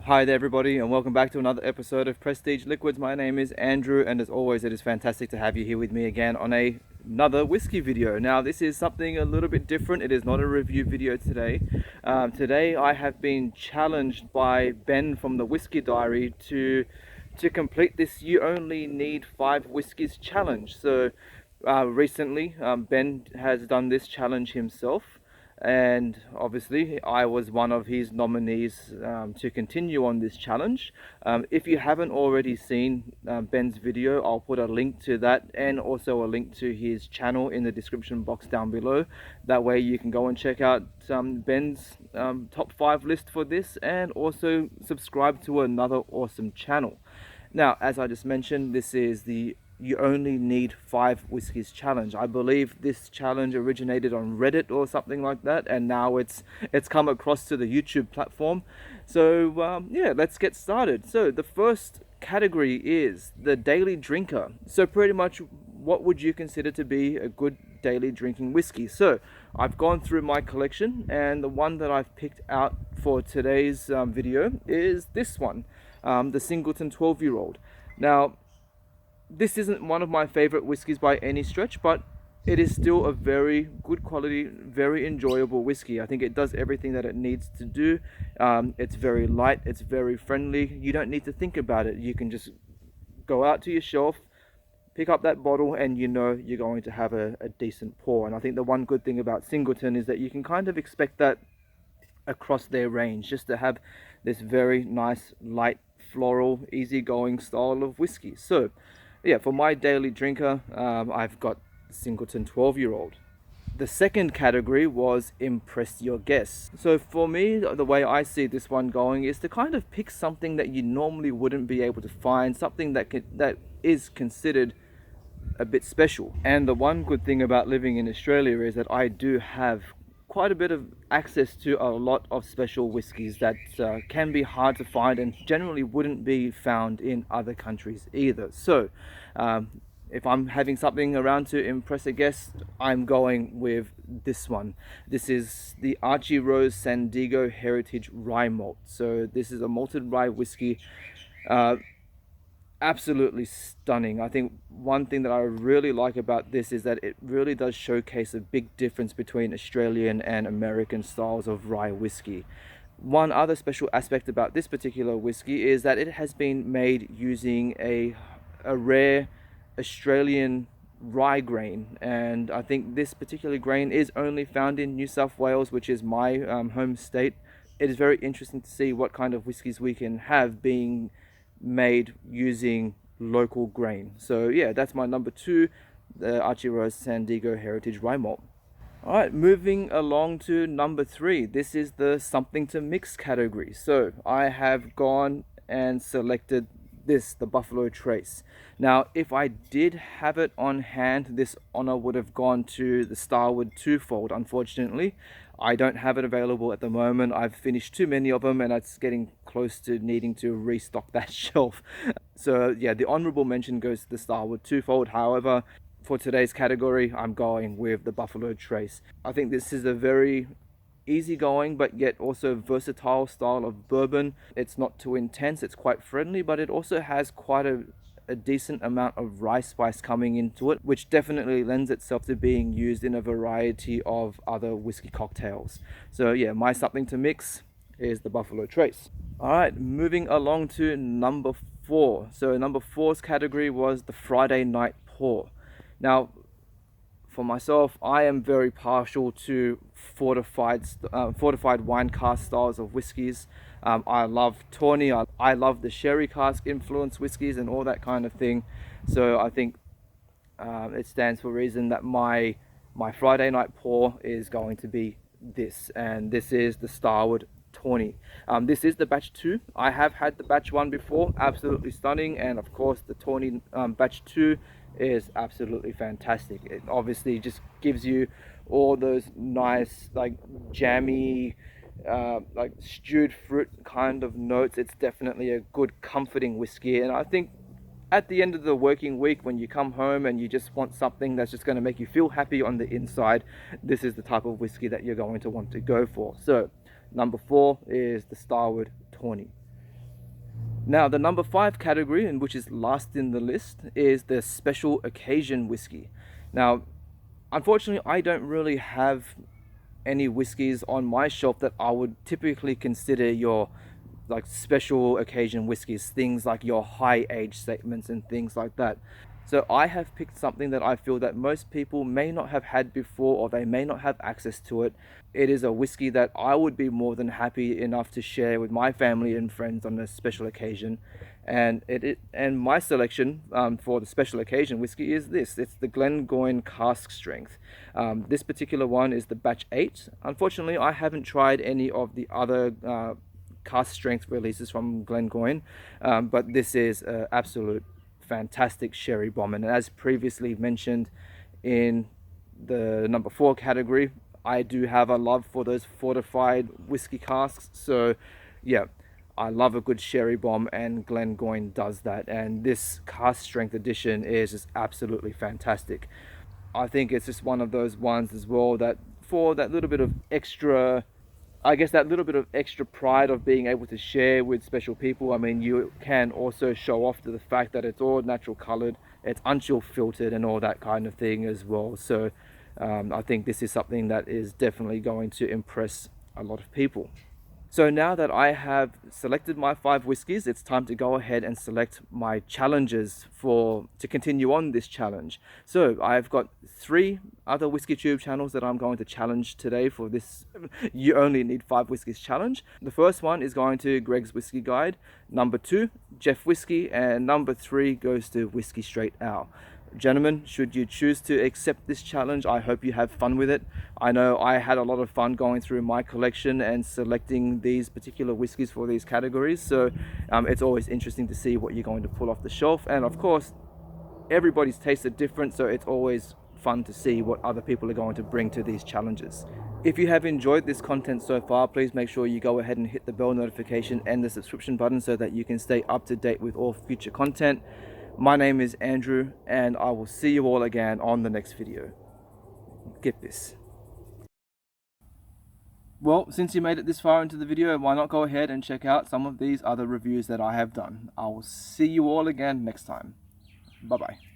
Hi there everybody, and welcome back to another episode of Prestige Liquids. My name is Andrew, and as always it is fantastic to have you here with me again on another whiskey video. Now this is something a little bit different. It is not a review video today. Today I have been challenged by Ben from the Whisky Diary to complete this You Only Need 5 Whiskies challenge. So recently Ben has done this challenge himself, and obviously I was one of his nominees to continue on this challenge. If you haven't already seen Ben's video, I'll put a link to that and also a link to his channel in the description box down below. That way you can go and check out Ben's top 5 list for this, and also subscribe to another awesome channel. Now, as I just mentioned, this is the You Only Need 5 Whiskies challenge. I believe this challenge originated on Reddit or something like that, and now it's come across to the YouTube platform. So yeah, let's get started. So the first category is the daily drinker. So pretty much, what would you consider to be a good daily drinking whiskey? So I've gone through my collection, and the one that I've picked out for today's video is this one, the Singleton 12-year-old. Now, this isn't one of my favorite whiskies by any stretch, but it is still a very good quality, very enjoyable whiskey. I think it does everything that it needs to do. It's very light, it's very friendly. You don't need to think about it. You can just go out to your shelf, pick up that bottle, and you know you're going to have a decent pour. And I think the one good thing about Singleton is that you can kind of expect that across their range, just to have this very nice, light, floral, easygoing style of whiskey. So yeah, for my daily drinker, I've got Singleton 12-year-old. The second category was Impress Your Guests. So for me, the way I see this one going is to kind of pick something that you normally wouldn't be able to find, something that is considered a bit special. And the one good thing about living in Australia is that I do have quite a bit of access to a lot of special whiskies that can be hard to find and generally wouldn't be found in other countries either. So if I'm having something around to impress a guest, I'm going with this one. This is the Archie Rose San Diego Heritage Rye Malt. So this is a malted rye whiskey. Absolutely stunning. I think one thing that I really like about this is that it really does showcase a big difference between Australian and American styles of rye whiskey. One other special aspect about this particular whiskey is that it has been made using a rare Australian rye grain, and I think this particular grain is only found in New South Wales, which is my home state. It is very interesting to see what kind of whiskies we can have being made using local grain. So yeah, that's my number 2, the Archie Rose San Diego Heritage Rye Malt. All right, moving along to number 3. This is the something to mix category. So I have gone and selected this, the Buffalo Trace. Now, if I did have it on hand, this honor would have gone to the Starward Twofold. Unfortunately, I don't have it available at the moment. I've finished too many of them, and it's getting close to needing to restock that shelf. So yeah, the honorable mention goes to the Starward Twofold. However, for today's category, I'm going with the Buffalo Trace. I think this is a very easygoing but yet also versatile style of bourbon. It's not too intense, it's quite friendly, but it also has quite a decent amount of rye spice coming into it, which definitely lends itself to being used in a variety of other whiskey cocktails. So yeah, my something to mix is the Buffalo Trace. All right, moving along to number 4. So number 4's category was the Friday Night Pour. Now, for myself, I am very partial to fortified wine cask styles of whiskies. I love Tawny, I love the sherry cask influenced whiskies and all that kind of thing. So I think it stands for a reason that my Friday night pour is going to be this, and this is the Starward Tawny. This is the batch 2. I have had the batch 1 before, absolutely stunning, and of course the Tawny batch 2 is absolutely fantastic. It obviously just gives you all those nice, like, jammy, like stewed fruit kind of notes. It's definitely a good comforting whiskey, and I think at the end of the working week, when you come home and you just want something that's just going to make you feel happy on the inside, this is the type of whiskey that you're going to want to go for. So number 4 is the Starward Tawny. Now, the number 5 category, and which is last in the list, is the special occasion whiskey. Now, unfortunately, I don't really have any whiskies on my shelf that I would typically consider your like special occasion whiskies, things like your high age statements and things like that. So I have picked something that I feel that most people may not have had before, or they may not have access to it. It is a whiskey that I would be more than happy enough to share with my family and friends on a special occasion. And and my selection for the special occasion whiskey is this. It's the Glengoyne cask strength. This particular one is the batch 8. Unfortunately, I haven't tried any of the other cask strength releases from Glengoyne, but this is an absolute fantastic sherry bomb. And as previously mentioned in the number 4 category, I do have a love for those fortified whiskey casks. So yeah, I love a good sherry bomb, and Glengoyne does that, and this cask strength edition is just absolutely fantastic. I think it's just one of those ones as well that for that little bit of extra, I guess, that little bit of extra pride of being able to share with special people. I mean, you can also show off to the fact that it's all natural colored, it's unchill filtered and all that kind of thing as well. So I think this is something that is definitely going to impress a lot of people. So now that I have selected my 5 whiskies, it's time to go ahead and select my challenges to continue on this challenge. So I've got 3 other Whiskey Tube channels that I'm going to challenge today for this You Only Need 5 Whiskies challenge. The first one is going to Greg's Whiskey Guide, number 2 Jeff Whiskey, and number 3 goes to Whiskey Straight Owl. Gentlemen, should you choose to accept this challenge, I hope you have fun with it. I know I had a lot of fun going through my collection and selecting these particular whiskies for these categories. So it's always interesting to see what you're going to pull off the shelf. And of course, everybody's tastes are different, so it's always fun to see what other people are going to bring to these challenges. If you have enjoyed this content so far, please make sure you go ahead and hit the bell notification and the subscription button so that you can stay up to date with all future content. My name is Andrew, and I will see you all again on the next video. KIPPIS. Well, since you made it this far into the video, why not go ahead and check out some of these other reviews that I have done. I will see you all again next time. Bye bye.